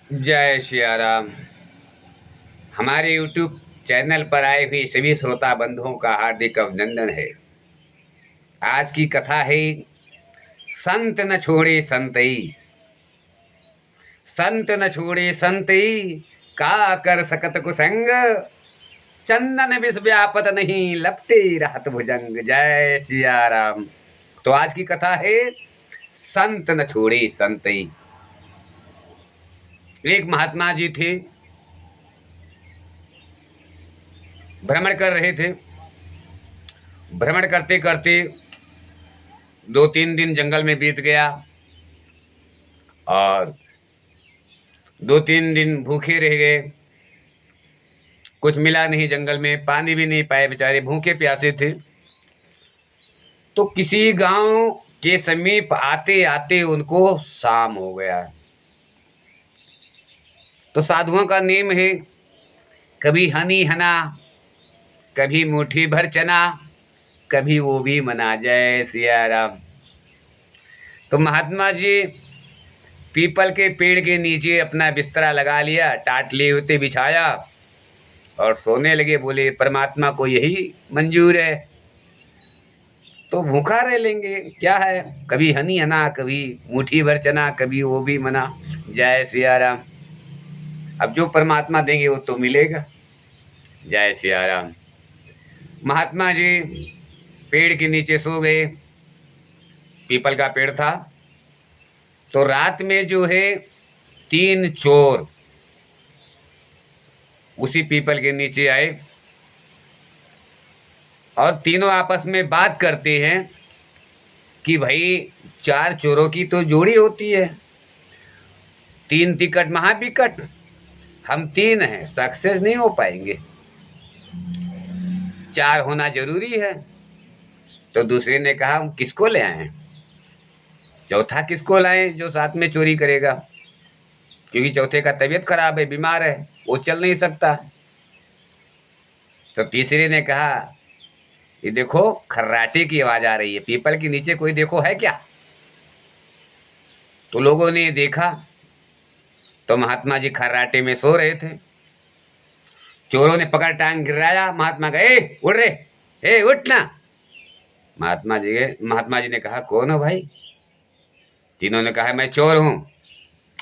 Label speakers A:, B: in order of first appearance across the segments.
A: जय सिया राम। हमारे YouTube channel पर आए हुए सभी श्रोता बंधुओं का हार्दिक अभिनंदन है। आज की कथा है संत न छोड़े संतई। संत न छोड़े संतई, का कर सकत कुसंग। चंदन विष व्यापत नहीं, लपटे रहत भुजंग। जय सिया राम। तो आज की कथा है संत न छोड़े संतई। एक महात्मा जी थे, भ्रमण कर रहे थे। भ्रमण करते करते 2-3 दिन जंगल में बीत गया और 2-3 दिन भूखे रह गए। कुछ मिला नहीं जंगल में, पानी भी नहीं पाए, बेचारे भूखे प्यासे थे। तो किसी गांव के समीप आते आते उनको शाम हो गया। तो साधुओं का नेम है, कभी हनी हना, कभी मुट्ठी भर चना, कभी वो भी मना। जय सिया राम। तो महात्मा जी पीपल के पेड़ के नीचे अपना बिस्तरा लगा लिया, टाटली होते बिछाया और सोने लगे। बोले परमात्मा को यही मंजूर है तो भूखा रह लेंगे, क्या है। कभी हनी हना, कभी मुट्ठी भर चना, कभी वो भी मना। जय सिया राम। अब जो परमात्मा देंगे वो तो मिलेगा। जय सिया राम। महात्मा जी पेड़ के नीचे सो गए। पीपल का पेड़ था। तो रात में जो है 3 चोर उसी पीपल के नीचे आए और तीनों आपस में बात करते हैं कि भाई 4 चोरों की तो जोड़ी होती है, 3 टिकट महाविकट, हम 3 हैं, सक्सेस नहीं हो पाएंगे, 4 होना जरूरी है। तो दूसरे ने कहा हम किसको ले आए, चौथा किसको लाएं जो साथ में चोरी करेगा, क्योंकि चौथे का तबीयत खराब है, बीमार है, वो चल नहीं सकता। तो तीसरे ने कहा ये देखो खर्राटे की आवाज आ रही है, पीपल के नीचे कोई देखो है क्या। तो लोगों ने देखा तो महात्मा जी खर्राटे में सो रहे थे। चोरों ने पकड़ टांग गिराया महात्मा का, ए उठ रे, ए उठना। महात्मा जी ने कहा कौन हो भाई। तीनों ने कहा मैं चोर हूं,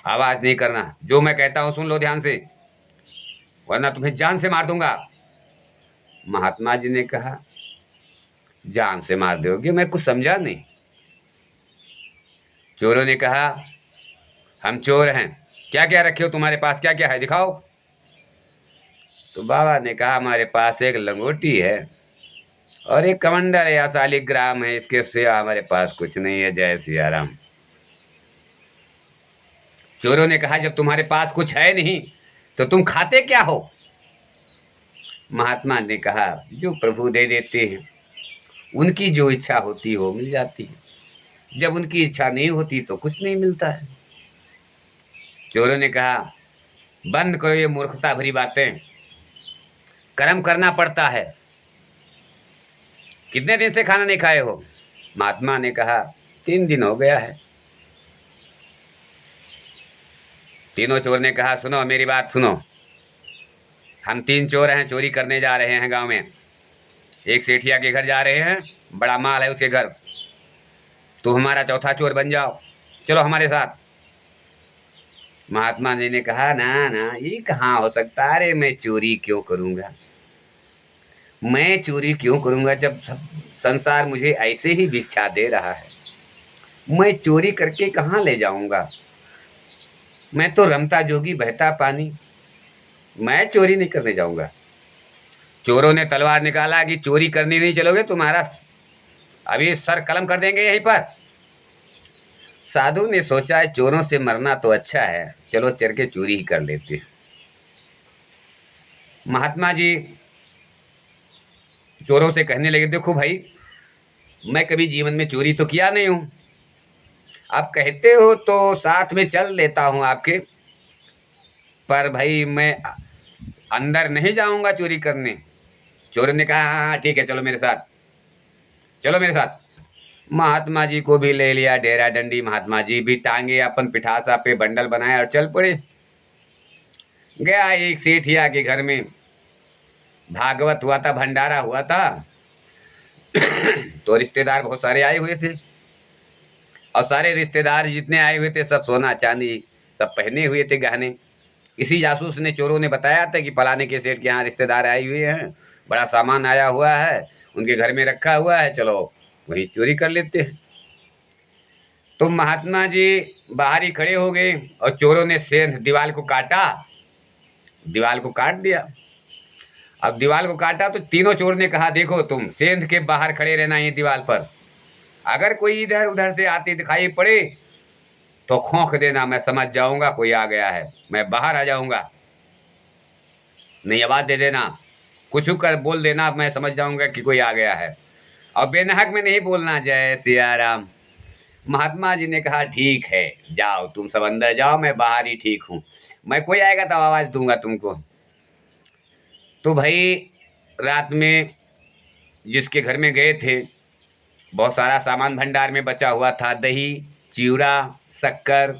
A: आवाज नहीं करना, जो मैं कहता हूं सुन लो ध्यान से वरना तुम्हें जान से मार दूंगा। महात्मा जी ने कहा जान से मार दोगे, मैं कुछ समझा नहीं। चोरों ने कहा हम चोर हैं, क्या क्या रखे हो तुम्हारे पास, क्या क्या है दिखाओ। तो बाबा ने कहा हमारे पास एक लंगोटी है और एक कमंडल या शालिग्राम है, इसके सिवा हमारे पास कुछ नहीं है। जय सिया राम। चोरों ने कहा जब तुम्हारे पास कुछ है नहीं तो तुम खाते क्या हो। महात्मा ने कहा जो प्रभु दे देते हैं, उनकी जो इच्छा होती है वो मिल जाती है, जब उनकी इच्छा नहीं होती तो कुछ नहीं मिलता है। चोरों ने कहा बंद करो ये मूर्खता भरी बातें, कर्म करना पड़ता है। कितने दिन से खाना नहीं खाए हो। महात्मा ने कहा 3 दिन हो गया है। तीनों चोर ने कहा सुनो मेरी बात सुनो, हम 3 चोर हैं, चोरी करने जा रहे हैं गांव में, एक सेठिया के घर जा रहे हैं, बड़ा माल है उसके घर, तो हमारा चौथा चोर बन जाओ, चलो हमारे साथ। महात्मा जी ने कहा ना ना ये कहाँ हो सकता, अरे मैं चोरी क्यों करूंगा, मैं चोरी क्यों करूंगा जब संसार मुझे ऐसे ही भिक्षा दे रहा है, मैं चोरी करके कहाँ ले जाऊंगा, मैं तो रमता जोगी बहता पानी, मैं चोरी नहीं करने जाऊंगा। चोरों ने तलवार निकाला कि चोरी करने नहीं चलोगे, तुम्हारा अभी सर कलम कर देंगे यहीं पर। साधु ने सोचा है चोरों से मरना तो अच्छा है, चलो चढ़ के चोरी ही कर लेते। महात्मा जी चोरों से कहने लगे देखो भाई मैं कभी जीवन में चोरी तो किया नहीं हूं, आप कहते हो तो साथ में चल लेता हूं आपके, पर भाई मैं अंदर नहीं जाऊंगा चोरी करने। चोर ने कहा हाँ हाँ ठीक है चलो मेरे साथ, चलो मेरे साथ। महात्मा जी को भी ले लिया डेरा डंडी, महात्मा जी भी टांगे अपन पिठासा पे बंडल बनाए और चल पड़े। गया एक सेठिया के घर में, भागवत हुआ था, भंडारा हुआ था। तो रिश्तेदार बहुत सारे आए हुए थे, और सारे रिश्तेदार जितने आए हुए थे सब सोना चांदी सब पहने हुए थे गहने। इसी जासूस ने, चोरों ने बताया था कि फलाने के सेठ के यहाँ रिश्तेदार आए हुए हैं, बड़ा सामान आया हुआ है, उनके घर में रखा हुआ है, चलो वही चोरी कर लेते हैं। तो महात्मा जी बाहर ही खड़े हो गए और चोरों ने सेंध दीवार को काटा, दीवार को काट दिया। अब दीवार को काटा तो तीनों चोर ने कहा, देखो तुम सेंध के बाहर खड़े रहना ये दीवार पर, अगर कोई इधर उधर से आते दिखाई पड़े तो खोंक देना, मैं समझ जाऊंगा कोई आ गया है, मैं बाहर आ जाऊंगा, नहीं आवाज दे देना, कुछ कर बोल देना, मैं समझ जाऊंगा कि कोई आ गया है, और बेनहक में नहीं बोलना, जय सिया राम। महात्मा जी ने कहा, ठीक है जाओ तुम सब अंदर जाओ, मैं बाहर ही ठीक हूँ, मैं कोई आएगा तो आवाज दूंगा तुमको। तो भाई रात में जिसके घर में गए थे, बहुत सारा सामान भंडार में बचा हुआ था, दही, चिवड़ा, शक्कर,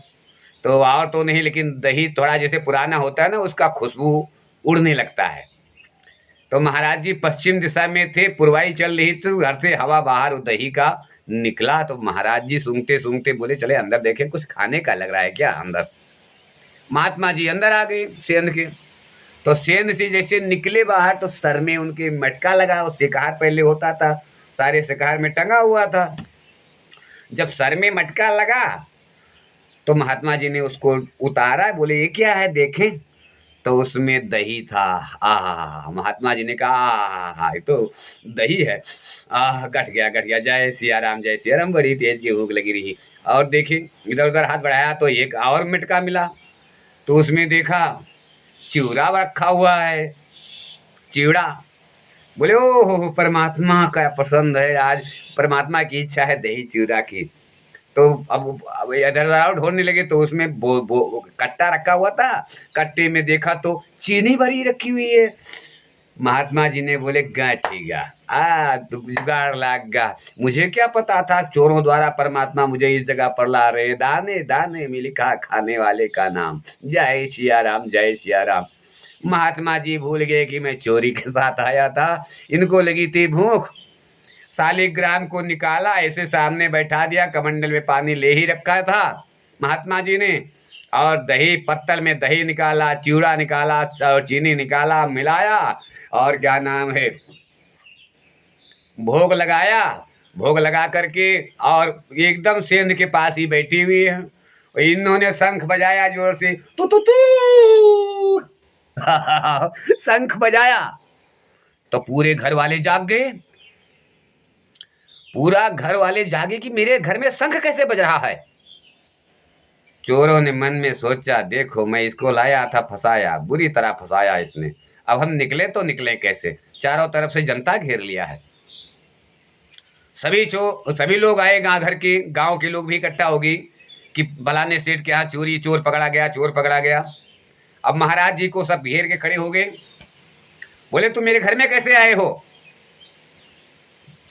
A: तो और तो नहीं, लेकिन दही थोड़ा जैसे पुराना होता है ना, उसका खुशबू उड़ने लगता है। तो महाराज जी पश्चिम दिशा में थे, पुरवाई चल रही थी, घर से हवा बाहर दही का निकला। तो महाराज जी सूंघते सूंघते बोले, चले अंदर देखें, कुछ खाने का लग रहा है क्या अंदर। महात्मा जी अंदर आ गए सेंध के। तो सेंध से जैसे निकले बाहर तो सर में उनके मटका लगा, वो शिकार पहले होता था, सारे शिकार में टंगा हुआ था। जब सर में मटका लगा तो महात्मा जी ने उसको उतारा, बोले ये क्या है देखें, तो उसमें दही था। महात्मा जी ने कहा, ये तो दही है, गट गया गट गया, जय सिया राम जय सिया राम। बड़ी तेज की भूख लगी रही, और देखी इधर उधर हाथ बढ़ाया तो एक और मटका मिला, तो उसमें देखा चिवड़ा रखा हुआ है, चिवड़ा। बोले ओ परमात्मा का पसंद है, आज परमात्मा की इच्छा है दही चिवड़ा की। तो अब इधर उधर ढूंढने लगे तो उसमें कट्टा रखा हुआ था, कट्टे में देखा तो चीनी भरी रखी हुई है। महात्मा जी ने बोले, गाठीगा तू जुगाड़ लाग गा, मुझे क्या पता था चोरों द्वारा परमात्मा मुझे इस जगह पर ला रहे, दाने दाने में लिखा खाने वाले का नाम, जय सिया राम जय सिया राम। महात्मा जी भूल गए कि मैं चोरी के साथ आया था, इनको लगी थी भूख। शालिग्राम को निकाला, ऐसे सामने बैठा दिया, कमंडल में पानी ले ही रखा था महात्मा जी ने, और दही पत्तल में दही निकाला, चिवड़ा निकाला और चीनी निकाला, मिलाया, और क्या नाम है भोग लगाया। भोग लगा करके और एकदम सेंध के पास ही बैठी हुई है, इन्होंने शंख बजाया जोर से, तू शंख बजाया तो पूरे घर वाले जाग गए। पूरा घर वाले जागे कि मेरे घर में शंख कैसे बज रहा है। चोरों ने मन में सोचा, देखो मैं इसको लाया था, फंसाया, बुरी तरह फंसाया इसने, अब हम निकले तो निकले कैसे, चारों तरफ से जनता घेर लिया है। सभी लोग आए, गांव के लोग भी इकट्ठा होगी कि बलाने सेठ के यहाँ चोरी, चोर पकड़ा गया, चोर पकड़ा गया। अब महाराज जी को सब घेर के खड़े हो गए, बोले तुम मेरे घर में कैसे आए हो।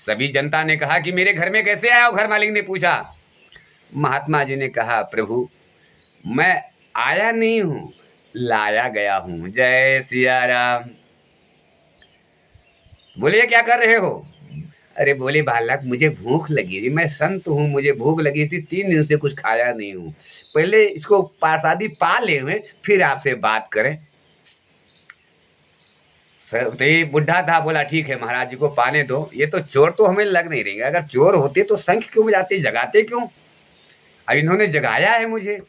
A: सभी जनता ने कहा कि मेरे घर में कैसे आए हो, घर मालिक ने पूछा। महात्मा जी ने कहा, प्रभु मैं आया नहीं हूं, लाया गया हूं, जय सिया राम। बोले ये क्या कर रहे हो। अरे बोले बालक मुझे भूख लगी थी, मैं संत हूँ, मुझे भूख लगी थी, 3 दिन से कुछ खाया नहीं हूँ, पहले इसको प्रसादी पा ले हुए फिर आपसे बात करें। तो ये बुढ़ा था, बोला ठीक है महाराज जी को पाने दो, ये तो चोर तो हमें लग नहीं रही, अगर चोर होते तो शंख क्यों बजाते, जगाते क्यों, अब इन्होंने जगाया है मुझे।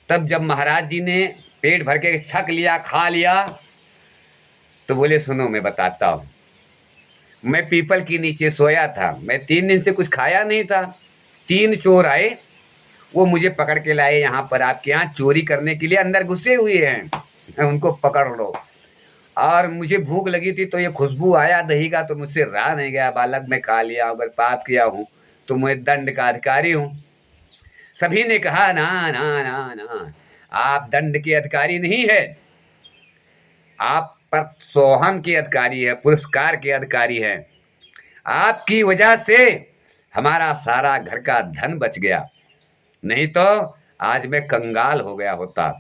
A: तब जब महाराज जी ने पेट भर के छक लिया, खा लिया, तो बोले सुनो मैं बताता हूँ, मैं पीपल के नीचे सोया था, मैं 3 दिन से कुछ खाया नहीं था, 3 चोर आए, वो मुझे पकड़ के लाए यहाँ पर, आपके यहाँ चोरी करने के लिए अंदर घुसे हुए हैं, उनको पकड़ लो। और मुझे भूख लगी थी तो ये खुशबू आया दही का, तो मुझसे रहा नहीं गया, बालक मैं खा लिया, अगर पाप किया हूँ तो मैं दंड का अधिकारी हूँ। सभी ने कहा ना ना ना ना, आप दंड के अधिकारी नहीं है, आप प्रोत्साहन के अधिकारी है, पुरस्कार के अधिकारी है। आपकी वजह से हमारा सारा घर का धन बच गया, नहीं तो आज मैं कंगाल हो गया होता।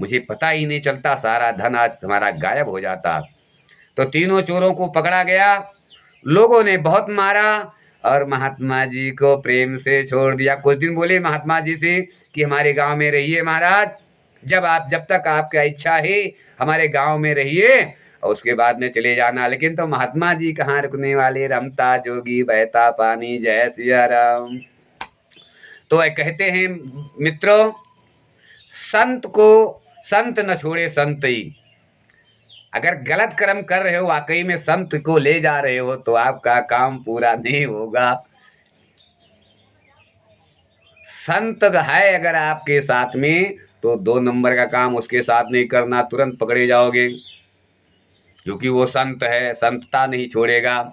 A: मुझे पता ही नहीं चलता, सारा धन आज हमारा गायब हो जाता। तो तीनों चोरों को पकड़ा गया, लोगों ने बहुत मारा और महात्मा जी को प्रेम से छोड़ दिया। कुछ दिन बोले महात्मा जी से कि हमारे गांव में रहिए महाराज, जब तक आपकी इच्छा है हमारे गांव में रहिए और उसके बाद में चले जाना। लेकिन तो महात्मा जी कहाँ रुकने वाले, रमता जोगी बहता पानी, जय सिया राम। तो कहते हैं मित्रों, संत न छोड़े संत ही। अगर गलत कर्म कर रहे हो, वाकई में संत को ले जा रहे हो, तो आपका काम पूरा नहीं होगा। संत है अगर आपके साथ में, तो 2 नंबर का काम उसके साथ नहीं करना, तुरंत पकड़े जाओगे, क्योंकि वो संत है, संतता नहीं छोड़ेगा।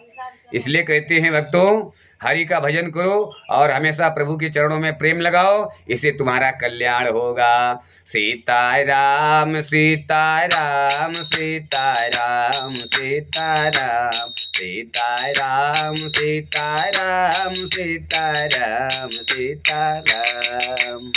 A: इसलिए कहते हैं भक्तों, हरि का भजन करो और हमेशा प्रभु के चरणों में प्रेम लगाओ, इससे तुम्हारा कल्याण होगा। सीताराम सीताराम सीताराम सीताराम सीताराम सीताराम सीताराम सीताराम।